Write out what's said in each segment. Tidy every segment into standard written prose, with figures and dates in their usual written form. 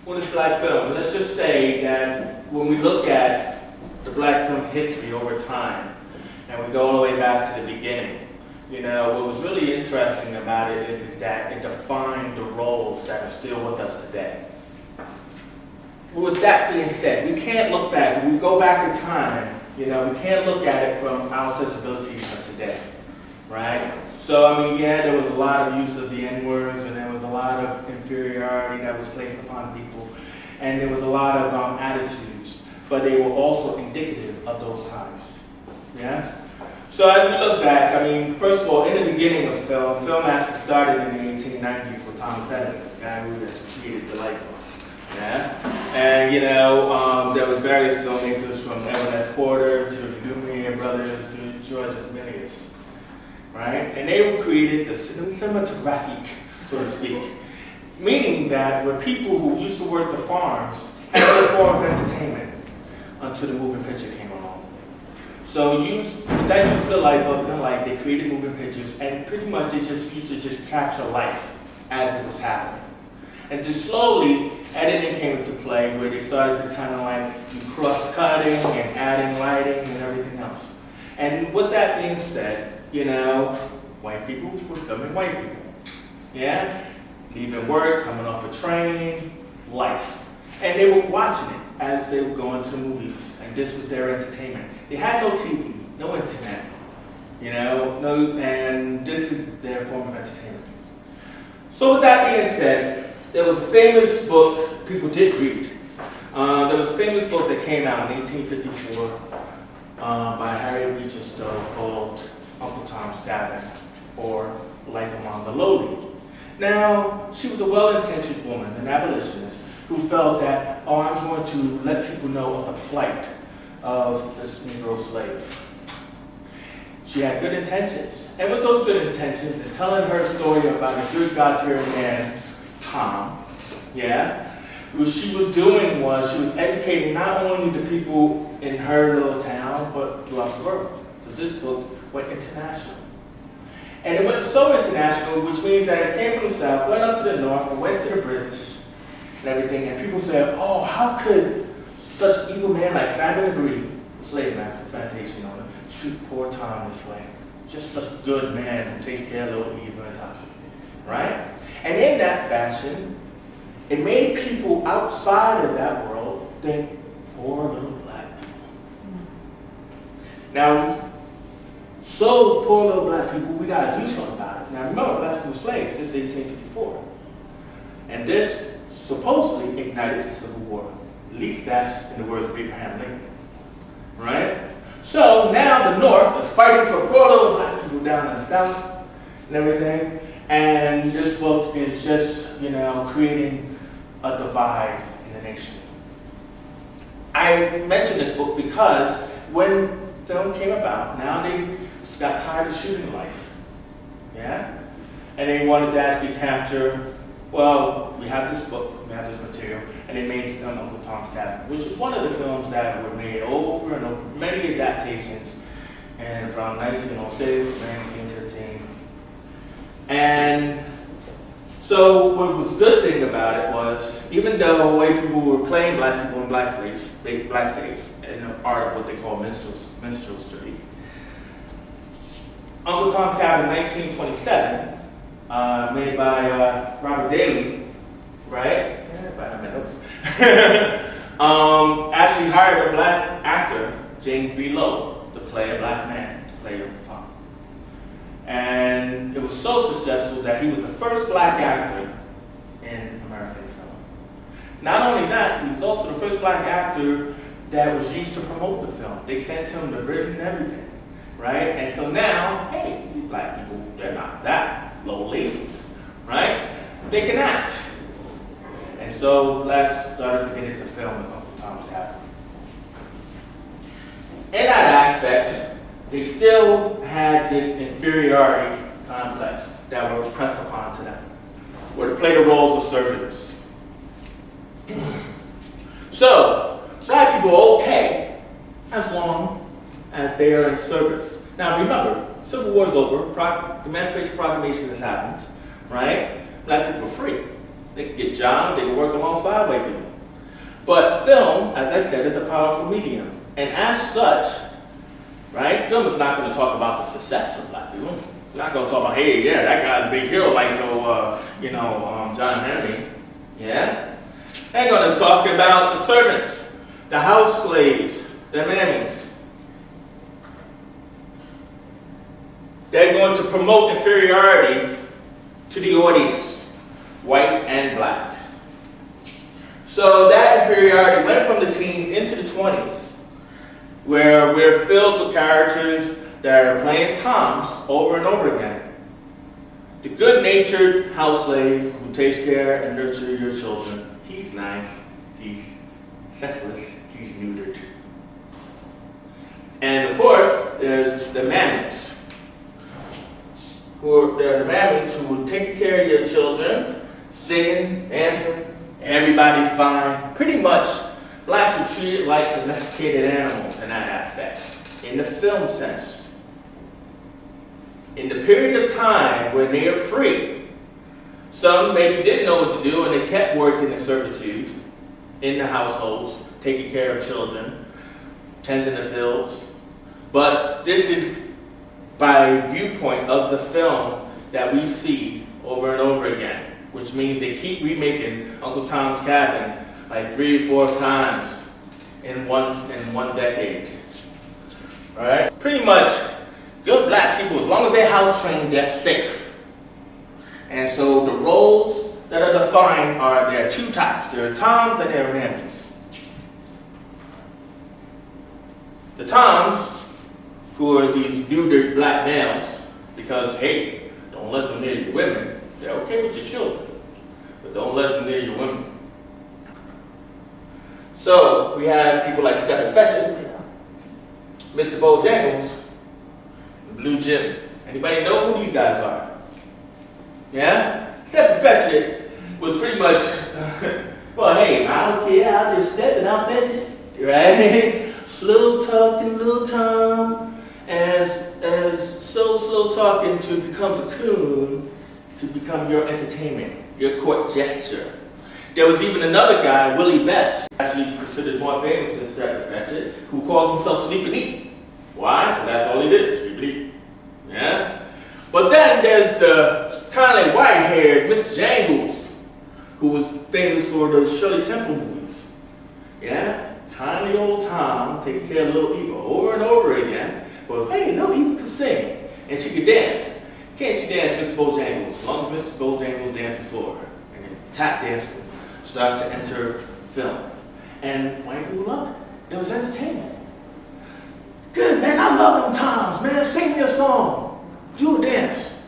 What is black film? Let's just say that when we look at the black film history over time, and we go all the way back to the beginning, what was really interesting about it is that it defined the roles that are still with us today. With that being said, we can't look back. When we go back in time, we can't look at it from our sensibilities of today, right? So, there was a lot of use of the N-words, and there was a lot of inferiority that was placed upon people, and there was a lot of attitudes, but they were also indicative of those times, yeah? So as we look back, first of all, in the beginning of film actually started in the 1890s with Thomas Edison, the guy who created the light bulb, yeah? And, there was various filmmakers from Edwin S. Porter to the Lumiere brothers to George Emilius, right? And they created the cinematographic, so to speak, meaning that where people who used to work the farms had a form of entertainment until the moving picture came along. So that use of the light bulb and the light, they created moving pictures, and pretty much they just used to just capture life as it was happening. And then slowly, editing came into play where they started to kind of like do cross-cutting and adding lighting and everything else. And with that being said, white people were filming white people. Yeah? Leaving work, coming off a train, life. And they were watching it as they were going to the movies. And this was their entertainment. They had no TV, no internet, and this is their form of entertainment. So with that being said, there was a famous book people did read. There was a famous book that came out in 1854 by Harriet Beecher Stowe called Uncle Tom's Cabin, or Life Among the Lowly. Now, she was a well-intentioned woman, an abolitionist, who felt that, I'm going to let people know of the plight of this Negro slave. She had good intentions. And with those good intentions, and telling her story about a good God-fearing man, Tom, what she was doing was she was educating not only the people in her little town, but throughout the world. Because this book went international. And it went so international, which means that it came from the South, went up to the North, and went to the British, and everything. And people said, oh, how could such an evil man like Simon Legree, slave master, plantation owner, treat poor Tom this way? Just such a good man who takes care of little Eve and intoxicated, right? And in that fashion, it made people outside of that world think, poor little black people. Now, so poor little black people, we got to do something about it. Now remember, black people were slaves since 1854. And this supposedly ignited the Civil War. At least that's in the words of Abraham Lincoln. Right? So now the North is fighting for poor little black people down in the South and everything. And this book is just, creating a divide in the nation. I mentioned this book because when film came about, now they got tired of shooting life. Yeah? And they wanted to actually capture, well, we have this book, we have this material, and they made the film Uncle Tom's Cabin, which is one of the films that were made over and over, many adaptations, and from 1906 to 1915. And so what was the good thing about it was, even though white people were playing black people in blackface in the art of what they call minstrelsy, Uncle Tom's Cabin, 1927, made by Robert Daly, right? Yeah, by my notes. Actually hired a black actor, James B. Lowe, to play a black man, to play Uncle Tom. And it was so successful that he was the first black actor in American film. Not only that, he was also the first black actor that was used to promote the film. They sent him to Britain and everything, right? And so now, hey, black people, they're not that lowly, right? They can act. And so blacks started to get into film with Uncle Tom's Cabin. In that aspect, they still had this inferiority complex that were pressed upon to them, where to play the roles of servants. So, black people are okay as long as they are in service. Now remember, Civil War is over, Emancipation Proclamation has happened, right? Black people are free. They can get jobs, they can work alongside white people. But film, as I said, is a powerful medium. And as such, right, film is not going to talk about the success of black people. It's not going to talk about, hey, yeah, that guy's a big hero like John Henry. Yeah? They're going to talk about the servants, the house slaves, the mammies. They're going to promote inferiority to the audience, white and black. So that inferiority went from the teens into the 20s, where we're filled with characters that are playing Toms over and over again. The good-natured house slave who takes care and nurtures your children. He's nice, he's sexless, he's neutered. And of course, there's the mammies. They're the mammies who will take care of your children, singing, dancing, everybody's fine. Pretty much, blacks were treated like domesticated animals in that aspect, in the film sense. In the period of time when they are free, some maybe didn't know what to do and they kept working in servitude in the households, taking care of children, tending the fields. But this is by viewpoint of the film that we see over and over again, which means they keep remaking Uncle Tom's Cabin like 3 or 4 times in one decade. All right? Pretty much, good black people, as long as they're house trained, they're safe. And so the roles that are defined are, there are 2 types. There are Toms and there are mammies. The Toms, who are these neutered black males, because, hey, don't let them near your women. They're okay with your children, but don't let them near your women. So we have people like Stephen Fetchit, Mr. Bojangles, Blue Jim. Anybody know who these guys are? Yeah? Stephen Fetchit was pretty much, well, hey, I don't care, I'll just step and I'll fetch it, right? Slow talking little Tom, as so slow talking to becomes a coon, to become your entertainment, your court gesture. There was even another guy, Willie Best, actually considered more famous than Stephen Fetchit, who called himself Sleep and Eat. Why? Well, that's all he did, sleep and eat. Yeah? But then there's the kind of white-haired Mr. Jangles, who was famous for those Shirley Temple movies. Yeah? Kindly old Tom taking care of Little Eva over and over again. But hey, Little Eva could sing, and she could dance. Can't she dance, Mr. Bojangles? As long as Mr. Bojangles dancing for her. And then tap dancing starts to enter film. And white people love it. It was entertainment. Good, man, I love them Toms, man. Sing me a song. Do a dance.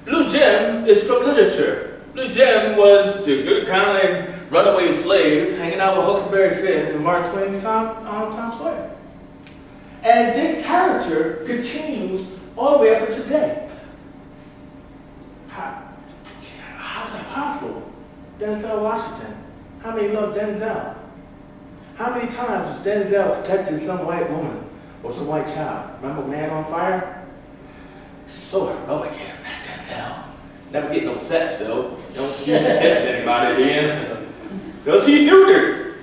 Blue Jim is from literature. Blue Jim was the good kind of runaway slave hanging out with Huckleberry Finn and Mark Twain's Tom Sawyer. And this character continues all the way up to today. How is that possible? Denzel Washington. How many love Denzel? How many times has Denzel protected some white woman or some white child? Remember Man on Fire? So heroic him, Denzel. Never get no sex though. Don't see him kissing anybody at the end. Because he neutered.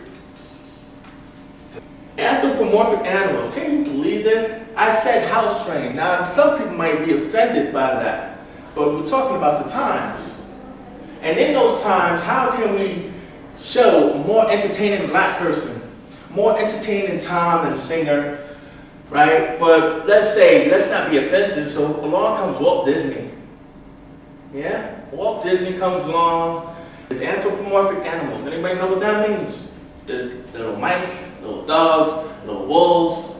Anthropomorphic animals. Can you believe this? I said house trained. Now, some people might be offended by that. But we're talking about the times. And in those times, how can we show a more entertaining black person, more entertaining Tom and singer, right? But let's not be offensive, so along comes Walt Disney. Yeah? Walt Disney comes along. There's anthropomorphic animals. Anybody know what that means? The little mice, little dogs, little wolves,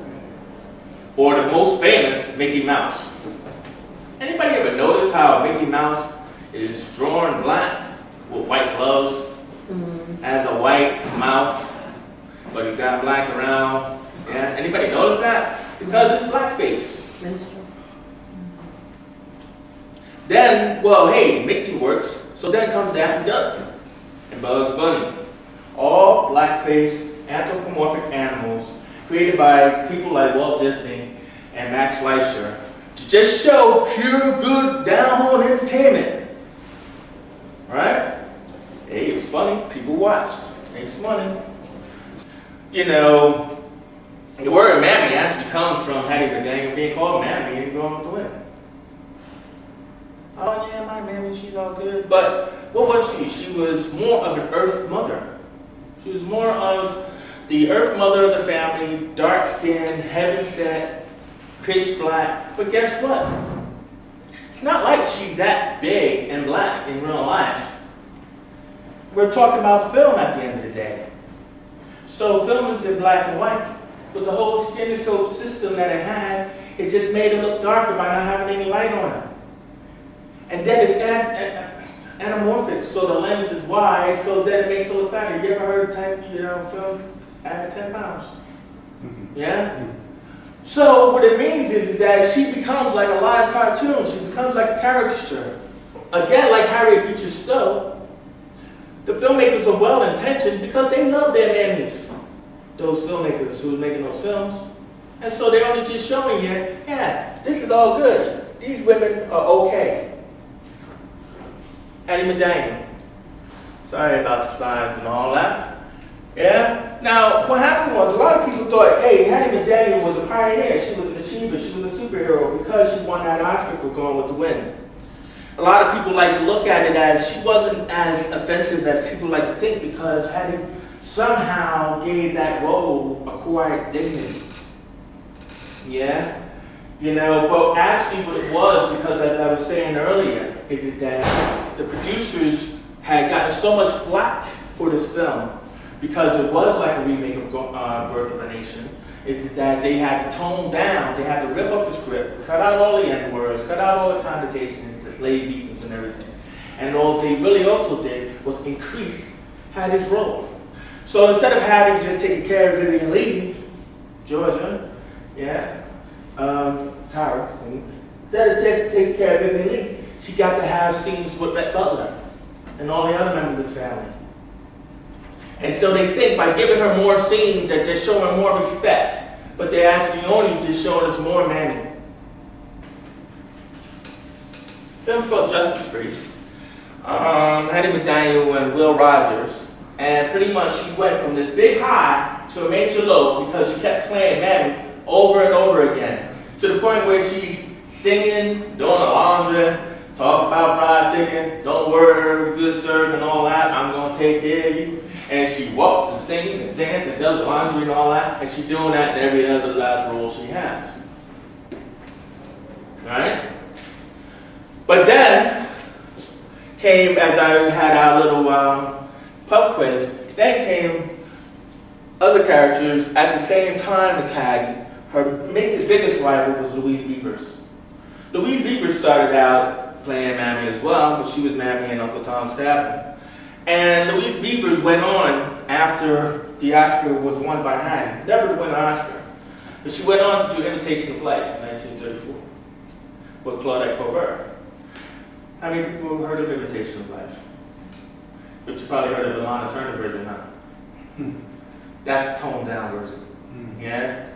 or the most famous, Mickey Mouse. Anybody ever notice how Mickey Mouse is drawn black with white gloves, has a white mouth, but he's got black around? Yeah? Anybody notice that? Because it's blackface. Minstrel. Then, well, hey, Mickey works, so then comes Daffy Duck and Bugs Bunny. All blackface, anthropomorphic animals created by people like Walt Disney and Max Fleischer to just show pure, good, down-home entertainment. Right? Hey, People watched. Makes money. You know, the word mammy actually comes from Hattie McDaniel being called mammy and going with the wind. Oh yeah, my mammy, she's all good. But what was she? She was more of an earth mother. She was more of the earth mother of the family, dark-skinned, heavy-set, pitch black. But guess what? It's not like she's that big and black in real life. We're talking about film at the end of the day. So film is in black and white, but the whole kinescope system that it had, it just made it look darker by not having any light on it. And then it's anamorphic, so the lens is wide, so then it makes it look better. You ever heard film adds 10 pounds? Yeah? So what it means is that she becomes like a live cartoon. She becomes like a caricature. Again, like Harriet Beecher Stowe, the filmmakers are well-intentioned because they love their mammies, those filmmakers who are making those films. And so they're only just showing you, yeah, this is all good. These women are okay. Hattie McDaniel. Sorry about the signs and all that. Yeah? Now, what happened was, a lot of people thought, hey, Hattie McDaniel was a pioneer. She was an achiever. She was a superhero because she won that Oscar for Going with the Wind. A lot of people like to look at it as she wasn't as offensive as people like to think because Hattie somehow gave that role a quiet dignity. Yeah? You know, but actually what it was, because as I was saying earlier, is that the producers had gotten so much flack for this film because it was like a remake of Birth of a Nation, is that they had to tone down, they had to rip up the script, cut out all the N-words, cut out all the connotations, the slave beatings and everything. And all they really also did was increase Hattie's role. So instead of Hattie just taking care of Vivian Lee, Georgia, yeah, Tara, instead of taking care of Vivian Lee, she got to have scenes with Rhett Butler and all the other members of the family. And so they think by giving her more scenes that they're showing more respect, but they're actually only just showing us more mammy. Film's called Justice Priest. Hattie McDaniel and Will Rogers, and pretty much she went from this big high to a major low because she kept playing mammy over and over again, to the point where she's singing, doing the laundry, talking about fried chicken, don't worry, good serve and all that, I'm going to take care of you. And she walks and sings and dances and does laundry and all that, and she's doing that in every other last role she has. Alright? But then came, as I had our little pub quiz, then came other characters at the same time as Hattie. Her biggest rival was Louise Beavers. Louise Beavers started out playing Mammy as well, but she was Mammy in Uncle Tom's Cabin. And Louise Beavers went on after the Oscar was won by Hattie. Never to win an Oscar. But she went on to do Imitation of Life in 1934 with Claudette Colbert. How many people have heard of Imitation of Life? But you probably heard of the Lana Turner version, huh? That's the toned down version. Yeah?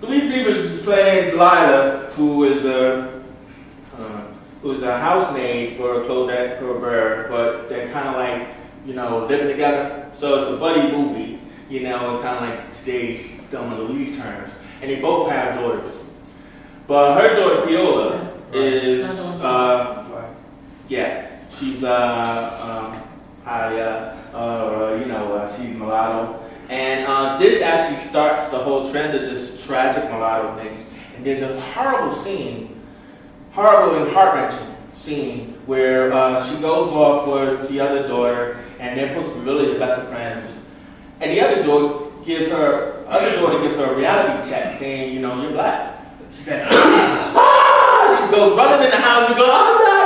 Louise Beavers is playing Delilah, who is a housemaid for Claudette Colbert, but they're kind of like, living together. So it's a buddy movie, kind of like today's Thelma and Louise terms. And they both have daughters. But her daughter, Viola, is, she's, she's mulatto. And this actually starts the whole trend of this tragic mulatto things. And there's a horrible and heart-wrenching scene where she goes off with the other daughter, and they're supposed to be really the best of friends. And the other daughter gives her a reality check saying, you're black. She said, she goes running in the house and goes, I'm not,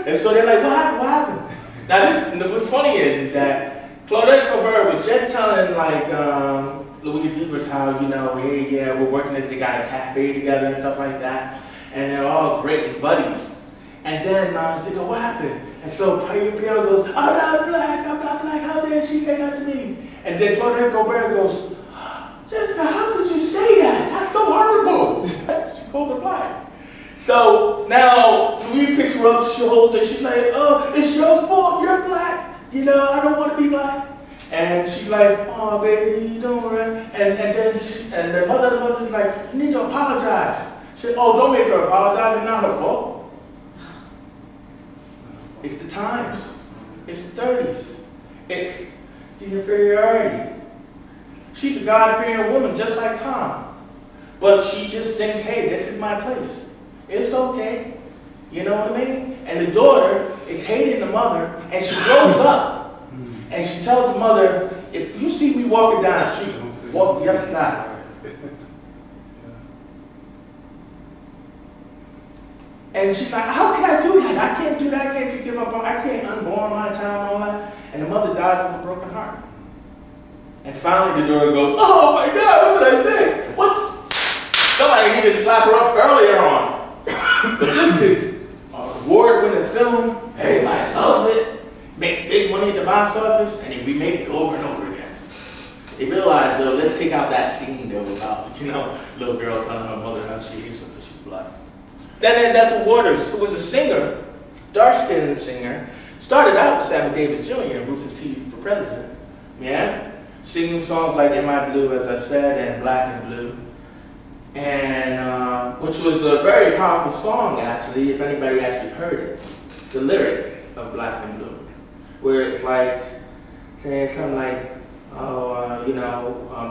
and so they're like, what happened? Now what's funny is that Claudette Colbert was just telling Louise Beavers how, hey, yeah, we're working this, they got a cafe together and stuff like that. And they're all great buddies. And then they go, what happened? And so Pierre goes, I'm not black, how dare she say that to me? And then Claudette Colbert goes, Jessica, how could you say that? That's so horrible. She called her black. So now Louise picks her up, she holds her, she's like, oh, it's your fault, you're black. You know, I don't want to be black. And she's like, oh, baby, don't worry. And then the mother's like, you need to apologize. She said, oh, don't make her apologize, it's not her fault. It's the times. It's the 30s. It's the inferiority. She's a God-fearing woman, just like Tom. But she just thinks, hey, this is my place. It's okay. You know what I mean? And the daughter is hating the mother, and she grows up. And she tells the mother, if you see me walking down the street, walk the other side. And she's like, how can I do that? I can't do that. I can't just give up on, I can't unborn my child and all that. And the mother dies of a broken heart. And finally the daughter goes, oh my God, what did I say? What? Somebody needed to slap her up earlier on. But this is an award-winning film. Everybody loves it. Makes big money at the box office. And they remake it over and over again. They realized, though, let's take out that scene, though, about, little girl telling her mother how she hates her because she's black. Then there's Ethel Waters, who was a singer, dark-skinned singer, started out with Sammy Davis Jr. and Rufus T. for president. Yeah? Singing songs like In My Blue, as I said, and Black and Blue. And, which was a very powerful song, actually, if anybody actually heard it. The lyrics of Black and Blue. Where it's like, saying something like,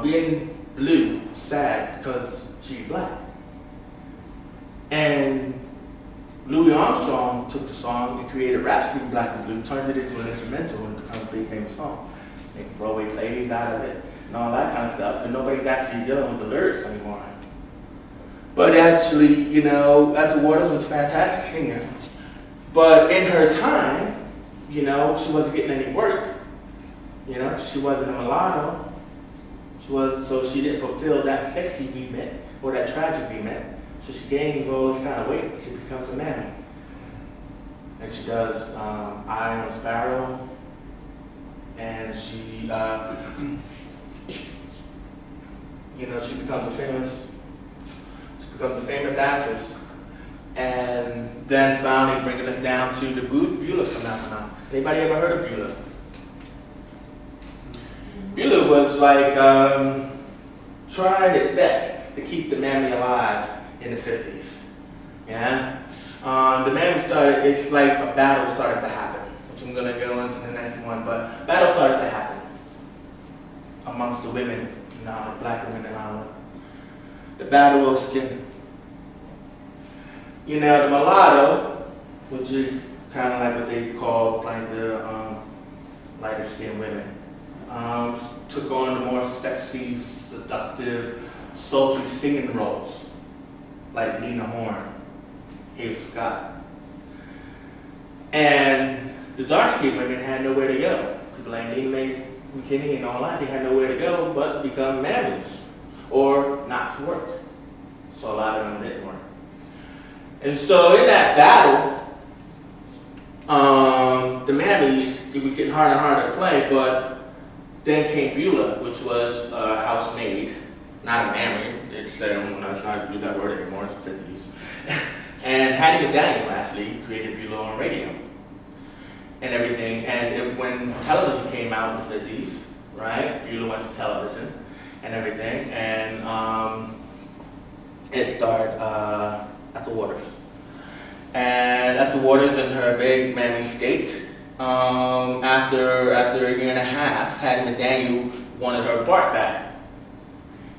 being blue, sad, because she's black. And Louis Armstrong took the song and created Rhapsody in Black and Blue, turned it into an instrumental and became a big famous song. Make Broadway plays out of it and all that kind of stuff. And nobody's actually dealing with the lyrics anymore. But actually, Ethel Waters was a fantastic singer. But in her time, she wasn't getting any work. She wasn't a mulatto. So she didn't fulfill that sexy remit or that tragic remit. So she gains all this kind of weight. She becomes a mammy. And she does Eye on a Sparrow. And she, she becomes a famous actress. And then finally bringing us down to the Beulah phenomenon. Anybody ever heard of Beulah? Beulah was like trying its best to keep the mammy alive in the 50s. Yeah? The mammy started, it's like a battle started to happen, which I'm going to go into the next one, but a battle started to happen amongst the women, the black women in Hollywood. The battle of skin. The mulatto, which is kind of like what they call like the lighter skinned women, took on the more sexy, seductive, sultry singing roles, like Lena Horne, Hazel Scott. And the dark-skinned women had nowhere to go. People like Nina Mae McKinney and all that, they had nowhere to go but become mammies, or not to work. So a lot of them didn't work. And so in that battle, the mammies, it was getting harder and harder to play, but then came Beulah, which was a housemaid, not a mammy. It's not use that word anymore, it's the 50s. And Hattie McDaniel actually created Beulah on radio and everything. And when television came out in the 50s, right, Beulah went to television and everything. And it starred Ethel Waters. And Ethel Waters in her big mammy state, after a year and a half, Hattie McDaniel wanted her part back.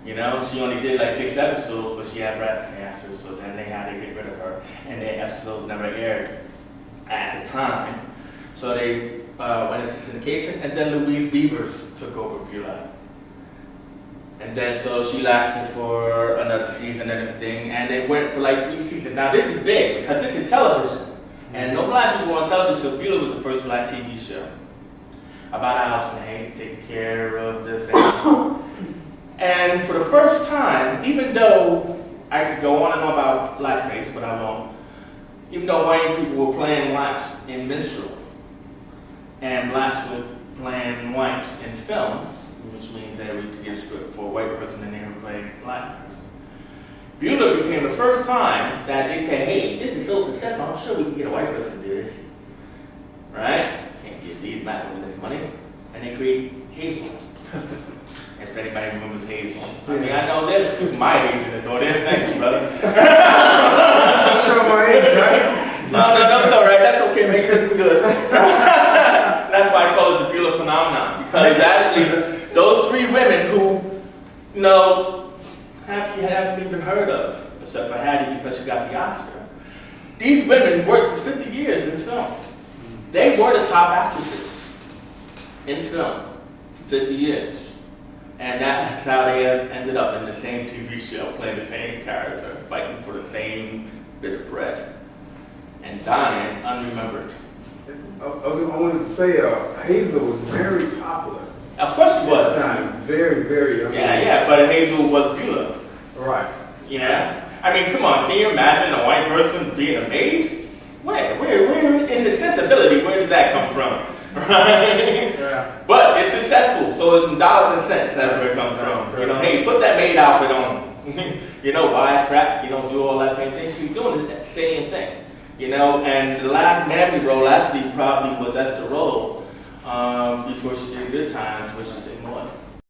She only did like 6 episodes, but she had breast cancer, so then they had to get rid of her. And the episodes never aired at the time. So they went into syndication, and then Louise Beavers took over Beulah. And then so she lasted for another season and everything, and it went for like 3 seasons. Now this is big, because this is television. And no black people on television, so Beulah was the first black TV show. About a housemaid taking care of the family. And for the first time, even though I could go on and on about blackface, but I won't, even though white people were playing blacks in minstrel, and blacks were playing whites in films, which means they would get a script for a white person and they would play a black person. Beulah became the first time that they said, hey, this is so successful, I'm sure we can get a white person to do this. Right? Can't get these black women this money. And they create Hazel. If anybody remembers Hazel. I mean, I know there's people my age in this audience. Thank you, brother. I'm sure my age, right? No, that's all right. That's okay, man. You're good. That's why I call it the Beulah phenomenon. Because actually, those three women who, you know, haven't even heard of, except for Hattie because she got the Oscar. These women worked for 50 years in film. They were the top actresses in film for 50 years. And that's how they ended up in the same TV show, playing the same character, fighting for the same bit of bread, and dying unremembered. I wanted to say Hazel was very popular. Of course she was. At the time. Very, very. Yeah, but Hazel was Beulah. Right. Yeah. I mean, come on, can you imagine a white person being a maid? Where in the sensibility, where did that come from? Right? Yeah. But it's successful, so in dollars and cents, that's where it comes from. Right. You know, hey, put that maid outfit on. You know, buy crap, you don't do all that same thing. She's doing that same thing. You know, and the last Mammy role actually probably was Esther Roll before she did Good Times, which she did more.